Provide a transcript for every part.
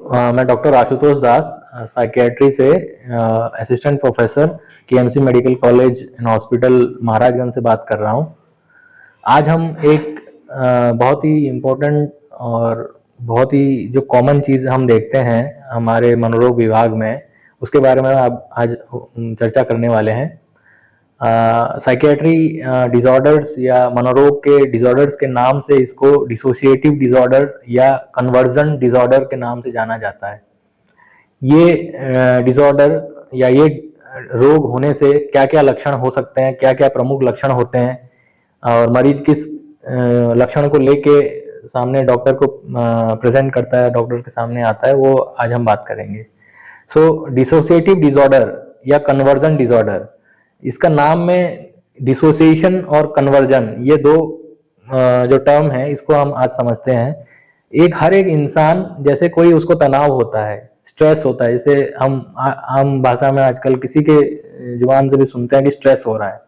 मैं डॉक्टर आशुतोष दास, साइकियाट्री से assistant professor KMC medical college and hospital Maharajganj से बात कर रहा हूँ। आज हम एक बहुत ही इम्पोर्टेंट और बहुत ही जो कॉमन चीज़ हम देखते हैं हमारे मनोरोग विभाग में, उसके बारे में आज चर्चा करने वाले हैं। साइकियाट्री डिसऑर्डर्स या मनोरोग के डिसऑर्डर्स के नाम से इसको डिसोसिएटिव डिसऑर्डर या कन्वर्जन डिसऑर्डर के नाम से जाना जाता है। ये डिसऑर्डर या ये रोग होने से क्या क्या लक्षण हो सकते हैं, क्या क्या प्रमुख लक्षण होते हैं और मरीज किस लक्षण को लेके सामने डॉक्टर को प्रेजेंट करता है, डॉक्टर के सामने आता है, वो आज हम बात करेंगे। सो डिसोसिएटिव डिसऑर्डर या कन्वर्जन डिसऑर्डर, इसका नाम में डिसोसिएशन और कन्वर्जन, ये दो जो टर्म है इसको हम आज समझते हैं। हर एक इंसान, जैसे कोई उसको तनाव होता है, स्ट्रेस होता है, जैसे हम भाषा में आजकल किसी के जुबान से भी सुनते हैं कि स्ट्रेस हो रहा है,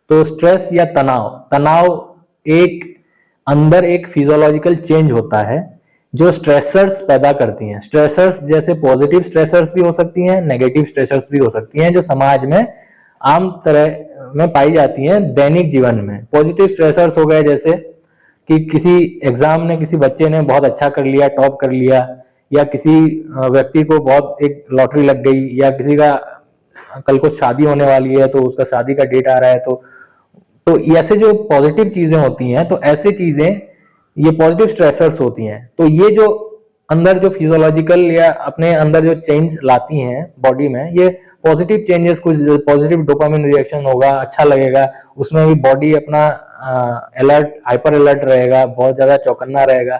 तो स्ट्रेस या तनाव एक अंदर एक फिजियोलॉजिकल चेंज होता है जो स्ट्रेसर्स पैदा करती हैं। स्ट्रेसर्स जैसे पॉजिटिव स्ट्रेसर्स भी हो सकती हैं, नेगेटिव स्ट्रेसर्स भी हो सकती हैं, जो समाज में आम तरह में पाई जाती हैं दैनिक जीवन में। पॉजिटिव स्ट्रेसर्स हो गए जैसे कि किसी एग्जाम में किसी बच्चे ने बहुत अच्छा कर लिया, टॉप कर लिया, या किसी व्यक्ति को बहुत एक लॉटरी लग गई, या किसी का कल को शादी होने वाली है तो उसका शादी का डेट आ रहा है, तो ऐसे जो पॉजिटिव चीजें होती हैं, तो ऐसे चीजें ये पॉजिटिव स्ट्रेसर्स होती हैं। तो ये जो अंदर जो फिजियोलॉजिकल या अपने अंदर जो चेंज लाती हैं बॉडी में, ये पॉजिटिव चेंजेस, कुछ पॉजिटिव डोपामिन रिएक्शन होगा, अच्छा लगेगा, उसमें भी बॉडी अपना अलर्ट, हाइपर अलर्ट रहेगा, बहुत ज्यादा चौकन्ना रहेगा,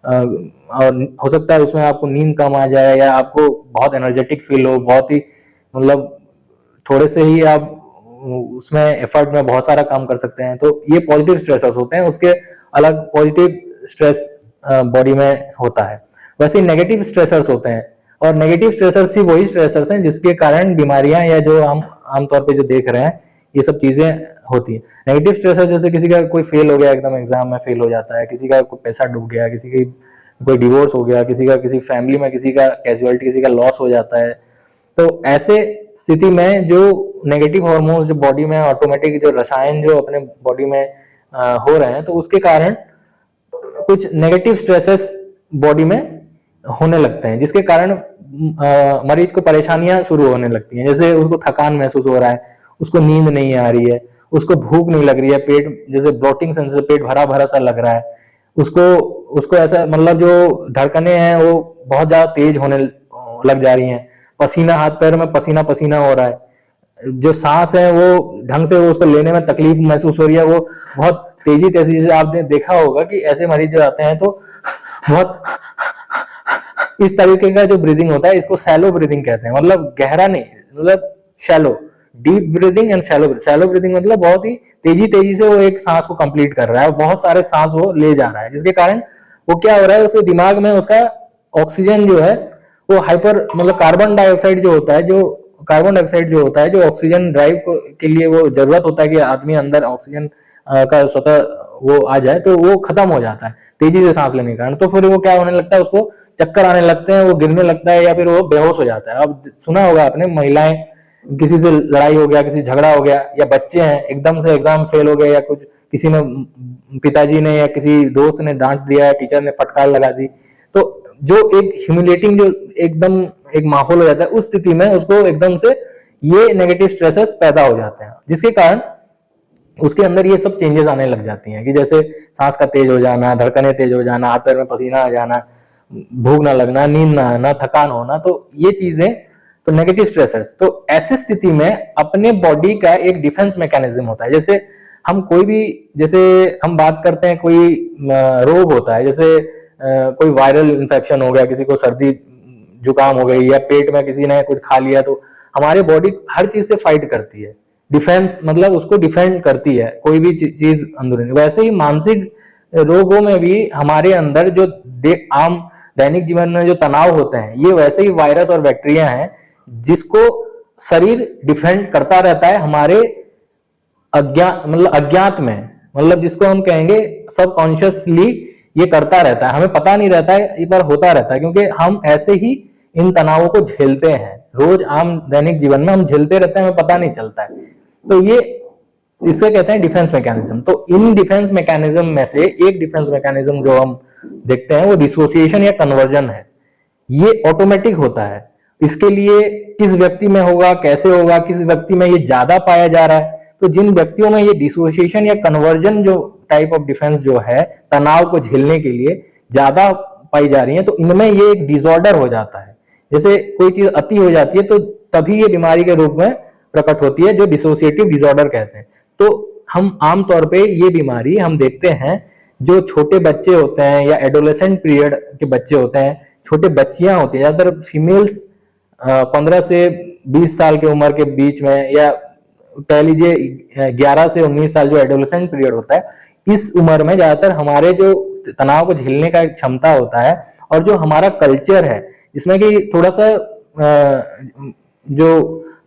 और हो सकता है उसमें आपको नींद कम आ जाए या आपको बहुत एनर्जेटिक फील हो, बहुत ही मतलब थोड़े से ही आप उसमें एफर्ट में बहुत सारा काम कर सकते हैं। तो ये पॉजिटिव स्ट्रेसर्स होते हैं, उसके अलग पॉजिटिव स्ट्रेस बॉडी में होता है। वैसे ही नेगेटिव स्ट्रेसर्स होते हैं, और नेगेटिव स्ट्रेसर्स ही वही स्ट्रेसर्स हैं जिसके कारण बीमारियां या जो हम आमतौर पे जो देख रहे हैं ये सब चीजें होती हैं। नेगेटिव स्ट्रेसर जैसे किसी का कोई फेल हो गया, एकदम एग्जाम में फेल हो जाता है, किसी का कोई पैसा डूब गया, किसी की कोई डिवोर्स हो गया, किसी का किसी फैमिली में किसी का कैजुअलिटी, किसी का लॉस हो जाता है। तो ऐसे स्थिति में जो नेगेटिव हार्मोन्स जो बॉडी में ऑटोमेटिक जो रसायन जो अपने बॉडी में हो रहे हैं, तो उसके कारण कुछ नेगेटिव स्ट्रेसेस बॉडी में होने लगते हैं, जिसके कारण मरीज को परेशानियां शुरू होने लगती हैं। जैसे उसको थकान महसूस हो रहा है, उसको नींद नहीं आ रही है, उसको भूख नहीं लग रही है, पेट जैसे ब्लोटिंग सेंस, पेट भरा भरा सा लग रहा है, उसको ऐसा मतलब जो धड़कनें हैं वो बहुत ज्यादा तेज होने लग जा रही हैं, पसीना, हाथ पैर में पसीना पसीना हो रहा है, जो सांस है वो ढंग से उसको लेने में तकलीफ महसूस हो रही है, वो बहुत तेजी से आपने देखा होगा कि ऐसे मरीज जो आते हैं तो बहुत इस तरीके का जो ब्रीदिंग होता है, इसको शैलो ब्रीदिंग कहते हैं। मतलब गहरा नहीं, मतलब shallow, deep breathing and shallow breathing मतलब बहुत ही तेजी से वो एक सांस को कंप्लीट कर रहा है, बहुत सारे सांस वो ले जा रहा है, जिसके कारण वो क्या हो रहा है, उसके दिमाग में उसका ऑक्सीजन जो है वो हाइपर, मतलब कार्बन डाइऑक्साइड जो होता है, जो ऑक्सीजन ड्राइव के लिए वो जरूरत होता है कि आदमी अंदर ऑक्सीजन का स्वतः वो आ जाए, तो वो खत्म हो जाता है तेजी से सांस लेने के कारण। तो फिर वो क्या होने लगता है, उसको चक्कर आने लगते हैं, वो गिरने लगता है, या फिर वो बेहोश हो जाता है। अब सुना होगा आपने, महिलाएं, किसी से लड़ाई हो गया, किसी झगड़ा हो गया, या बच्चे हैं एकदम से एग्जाम फेल हो गए, या कुछ किसी ने, पिताजी ने या किसी दोस्त ने डांट दिया, टीचर ने फटकार लगा दी, तो जो एक ह्यूमिलेटिंग जो एकदम एक माहौल हो जाता है, उस स्थिति में उसको एकदम से ये नेगेटिव स्ट्रेसेस पैदा हो जाते हैं, जिसके कारण उसके अंदर ये सब चेंजेस आने लग जाती हैं कि जैसे सांस का तेज हो जाना, धड़कनें तेज हो जाना, हाथ पैर में पसीना आ जाना, भूख ना लगना, नींद ना आना, थकान होना, तो ये चीजें तो नेगेटिव स्ट्रेसर्स। तो ऐसी स्थिति में अपने बॉडी का एक डिफेंस मैकेनिज्म होता है। जैसे हम कोई भी, जैसे हम बात करते हैं कोई रोग होता है, जैसे कोई वायरल इन्फेक्शन हो गया, किसी को सर्दी जुकाम हो गई, या पेट में किसी ने कुछ खा लिया, तो हमारी बॉडी हर चीज से फाइट करती है, डिफेंस मतलब उसको डिफेंड करती है कोई भी चीज अंदरूनी। वैसे ही मानसिक रोगों में भी हमारे अंदर जो आम दैनिक जीवन में जो तनाव होते हैं, ये वैसे ही वायरस और बैक्टीरिया हैं जिसको शरीर डिफेंड करता रहता है हमारे अज्ञात में, मतलब जिसको हम कहेंगे सबकॉन्शियसली ये करता रहता है, हमें पता नहीं रहता है, ये पर होता रहता है, क्योंकि हम ऐसे ही इन तनावों को झेलते हैं, रोज आम दैनिक जीवन में हम झेलते रहते हैं, हमें पता नहीं चलता है। तो ये इसे कहते हैं डिफेंस मैकेनिज्म। तो इन डिफेंस मैकेनिज्म में से एक डिफेंस मैकेनिज्म जो हम देखते हैं वो डिसोसिएशन या कन्वर्जन है। ये ऑटोमेटिक होता है। इसके लिए किस व्यक्ति में होगा, कैसे होगा, किस व्यक्ति में ये ज्यादा पाया जा रहा है, तो जिन व्यक्तियों में ये डिसोसिएशन या कन्वर्जन जो टाइप ऑफ डिफेंस जो है तनाव को झेलने के लिए ज्यादा पाई जा रही है, तो इनमें ये एक डिसऑर्डर हो जाता है। जैसे कोई चीज अति हो जाती है तो तभी ये बीमारी के रूप में प्रकट होती है, जो डिसोसिएटिव डिसऑर्डर कहते हैं। तो हम आमतौर पे ये बीमारी हम देखते हैं जो छोटे बच्चे होते हैं या एडोलेसेंट पीरियड के बच्चे होते हैं, छोटे बच्चियां होती है, ज्यादातर फीमेल्स 15 से 20 साल की उम्र के बीच में, या कह लीजिए 11 से 19 साल जो एडोलेसेंट पीरियड होता है, इस उम्र में ज्यादातर हमारे जो तनाव को झेलने का एक क्षमता होता है, और जो हमारा कल्चर है इसमें कि थोड़ा सा जो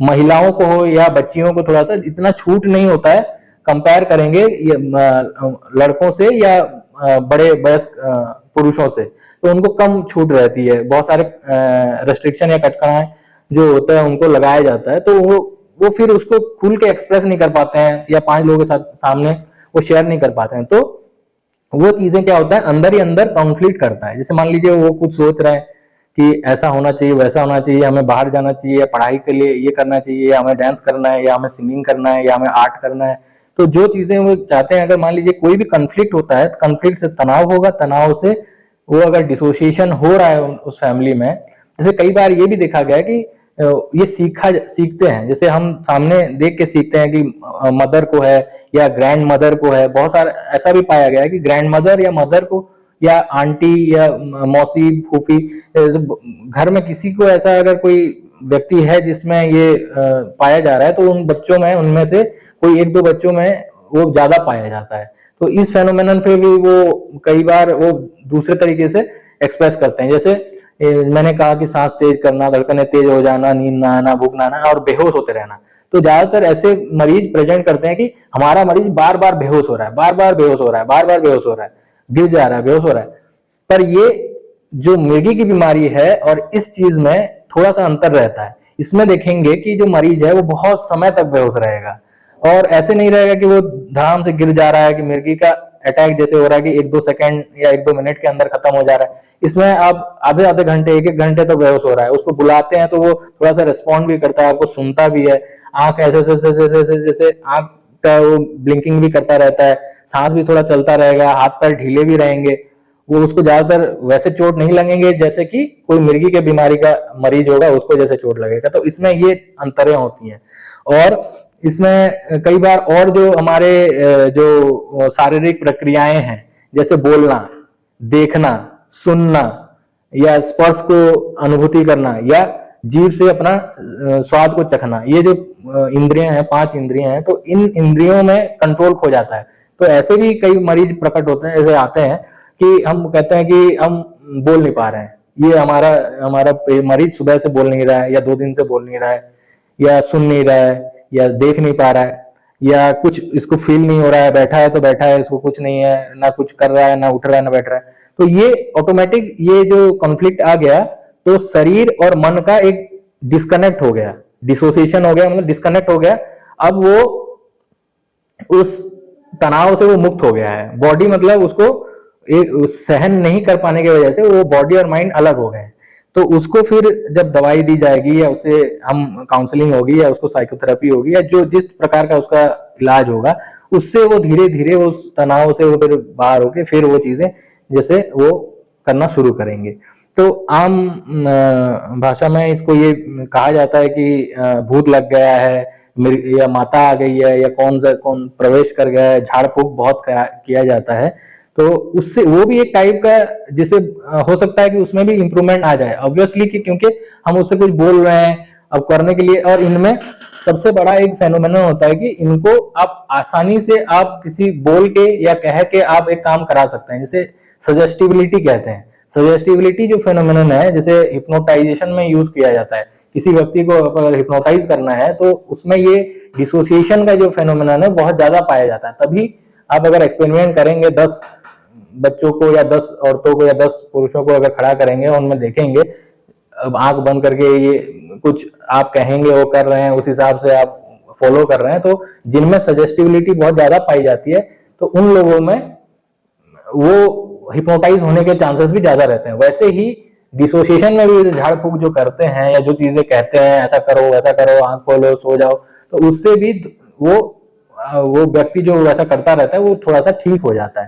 महिलाओं को हो या बच्चियों को थोड़ा सा इतना छूट नहीं होता है कंपेयर करेंगे लड़कों से या बड़े वयस्क पुरुषों से, तो उनको कम छूट रहती है। बहुत सारे रेस्ट्रिक्शन या कटकड़ाएं जो होता है उनको लगाया जाता है, तो वो फिर उसको खुल के एक्सप्रेस नहीं कर पाते हैं या 5 लोगों के साथ सामने वो शेयर नहीं कर पाते हैं। तो वो चीजें क्या होता है, अंदर ही अंदर कॉन्फ्लिक्ट करता है। जैसे मान लीजिए वो कुछ सोच रहा है कि ऐसा होना चाहिए, वैसा होना चाहिए, हमें बाहर जाना चाहिए, या पढ़ाई के लिए ये करना चाहिए, या हमें डांस करना है, या हमें सिंगिंग करना है, या हमें आर्ट करना है। तो जो चीजें वो चाहते हैं, अगर मान लीजिए कोई भी कन्फ्लिक्ट होता है, कन्फ्लिक्ट से तनाव होगा, तनाव से वो अगर डिसोसिएशन हो रहा है उस फैमिली में। जैसे कई बार ये भी देखा गया कि ये सीखते हैं, जैसे हम सामने देख के सीखते हैं कि मदर को है या ग्रैंड मदर को है। बहुत सारा ऐसा भी पाया गया है कि ग्रैंड मदर या मदर को या आंटी या मौसी फूफी, घर में किसी को ऐसा अगर कोई व्यक्ति है जिसमें ये पाया जा रहा है, तो उन बच्चों में, उनमें से कोई 1-2 बच्चों में वो ज्यादा पाया जाता है। तो इस फेनोमेनन पे भी वो कई बार वो दूसरे तरीके से एक्सप्रेस करते हैं। जैसे मैंने कहा कि सांस तेज करना, धड़कनें तेज हो जाना, नींद ना आना, भूख ना आना और बेहोश होते रहना। तो ज्यादातर ऐसे मरीज प्रेजेंट करते हैं कि हमारा मरीज बार बार बेहोश हो रहा है, बार बार बेहोश हो रहा है, बार बार बेहोश हो रहा है, गिर जा रहा है, बेहोश हो रहा है। पर ये जो मिर्गी की बीमारी है और इस चीज में थोड़ा सा अंतर रहता है। इसमें देखेंगे कि जो मरीज है वो बहुत समय तक बेहोश रहेगा, और ऐसे नहीं रहेगा कि वो धड़ाम से गिर जा रहा है कि मिर्गी का अटैक जैसे हो रहा है कि 1-2 सेकंड या 1-2 मिनट के अंदर खत्म हो जा रहा है। इसमें आप आधे आधे घंटे, 1-1 घंटे तो बेहोश हो रहा है। उसको बुलाते हैं तो वो थोड़ा सा रिस्पॉन्ड भी करता है, आपको सुनता भी है, आंख ऐसे जैसे आंख का वो ब्लिंकिंग भी करता रहता है, सांस भी थोड़ा चलता रहेगा, हाथ पैर ढीले भी रहेंगे। वो उसको ज्यादातर वैसे चोट नहीं लगेंगे जैसे कि कोई मिर्गी के बीमारी का मरीज होगा उसको जैसे चोट लगेगा। तो इसमें ये अंतरें होती हैं। और इसमें कई बार और जो हमारे जो शारीरिक प्रक्रियाएं हैं, जैसे बोलना, देखना, सुनना, या स्पर्श को अनुभूति करना, या जीभ से अपना स्वाद को चखना, ये जो इंद्रियां हैं, 5 इंद्रियां हैं, तो इन इंद्रियों में कंट्रोल खो जाता है। तो ऐसे भी कई मरीज प्रकट होते हैं, ऐसे आते हैं कि हम कहते हैं कि हम बोल नहीं पा रहे हैं, ये हमारा मरीज सुबह से बोल नहीं रहा है, या 2 दिन से बोल नहीं रहा है, या सुन नहीं रहा है, या देख नहीं पा रहा है, या कुछ इसको फील नहीं हो रहा है, बैठा है तो बैठा है, इसको कुछ नहीं है, ना कुछ कर रहा है, ना उठ रहा है, ना बैठ रहा है। तो ये ऑटोमेटिक ये जो कॉन्फ्लिक्ट आ गया, तो शरीर और मन का एक डिस्कनेक्ट हो गया, डिसोसिएशन हो गया, मतलब डिस्कनेक्ट हो गया। अब वो उस तनाव से वो मुक्त हो गया है। बॉडी मतलब उसको एक सहन नहीं कर पाने की वजह से वो बॉडी और माइंड अलग हो गए। तो उसको फिर जब दवाई दी जाएगी, या उसे हम काउंसलिंग होगी, या उसको साइकोथेरेपी होगी, या जो जिस प्रकार का उसका इलाज होगा, उससे वो धीरे धीरे उस तनाव से वो फिर बाहर होके फिर वो चीजें जैसे वो करना शुरू करेंगे। तो आम भाषा में इसको ये कहा जाता है कि भूत लग गया है, या माता आ गई है, या कौन प्रवेश कर गया है, झाड़ फूक बहुत किया जाता है। तो उससे वो भी एक टाइप का, जिसे हो सकता है कि उसमें भी इंप्रूवमेंट आ जाए ऑब्वियसली, कि क्योंकि हम उससे कुछ बोल रहे हैं अब करने के लिए। और इनमें सबसे बड़ा एक फेनोमेनन होता है कि इनको आप आसानी से आप किसी बोल के या कह के आप एक काम करा सकते हैं, जिसे सजेस्टिबिलिटी कहते हैं। सजेस्टिबिलिटी जो फेनोमेनन है, जैसे हिप्नोटाइजेशन में यूज किया जाता है, किसी व्यक्ति को अगर हिप्नोटाइज करना है तो उसमें ये डिसोसिएशन का जो फेनोमेनन है बहुत ज्यादा पाया जाता है। तभी आप अगर एक्सपेरिमेंट करेंगे 10 बच्चों को या 10 औरतों को या 10 पुरुषों को अगर खड़ा करेंगे और उनमें देखेंगे, अब आंख बंद करके ये कुछ आप कहेंगे वो कर रहे हैं, उस हिसाब से आप फॉलो कर रहे हैं, तो जिनमें सजेस्टिबिलिटी बहुत ज्यादा पाई जाती है तो उन लोगों में वो हिप्नोटाइज होने के चांसेस भी ज्यादा रहते हैं। वैसे ही डिसोसिएशन में भी झाड़ फूक जो करते हैं या जो चीजें कहते हैं ऐसा करो वैसा करो, आंख खोलो सो जाओ, तो उससे भी वो व्यक्ति जो वैसा करता रहता है वो थोड़ा सा ठीक हो जाता है।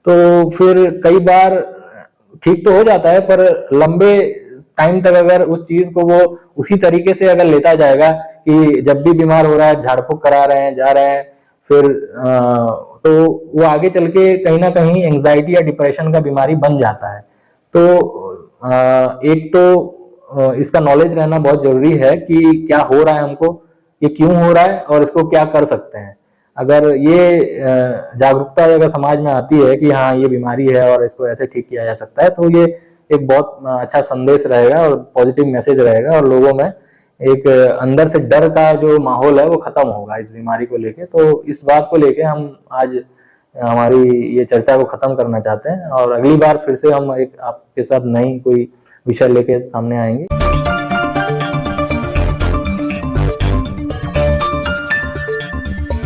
तो फिर कई बार ठीक तो हो जाता है, पर लंबे टाइम तक अगर उस चीज को वो उसी तरीके से अगर लेता जाएगा कि जब भी बीमार हो रहा है झाड़ फूक करा रहे हैं जा रहे हैं, फिर तो वो आगे चल के कहीं ना कहीं एंजाइटी या डिप्रेशन का बीमारी बन जाता है। तो एक तो इसका नॉलेज रहना बहुत जरूरी है कि क्या हो रहा है हमको, ये क्यों हो रहा है और इसको क्या कर सकते हैं। अगर ये जागरूकता अगर समाज में आती है कि हाँ ये बीमारी है और इसको ऐसे ठीक किया जा सकता है, तो ये एक बहुत अच्छा संदेश रहेगा और पॉजिटिव मैसेज रहेगा और लोगों में एक अंदर से डर का जो माहौल है वो खत्म होगा इस बीमारी को लेके। तो इस बात को लेके हम आज हमारी ये चर्चा को खत्म करना चाहते हैं और अगली बार फिर से हम एक आपके साथ नई कोई विषय लेके सामने आएंगे।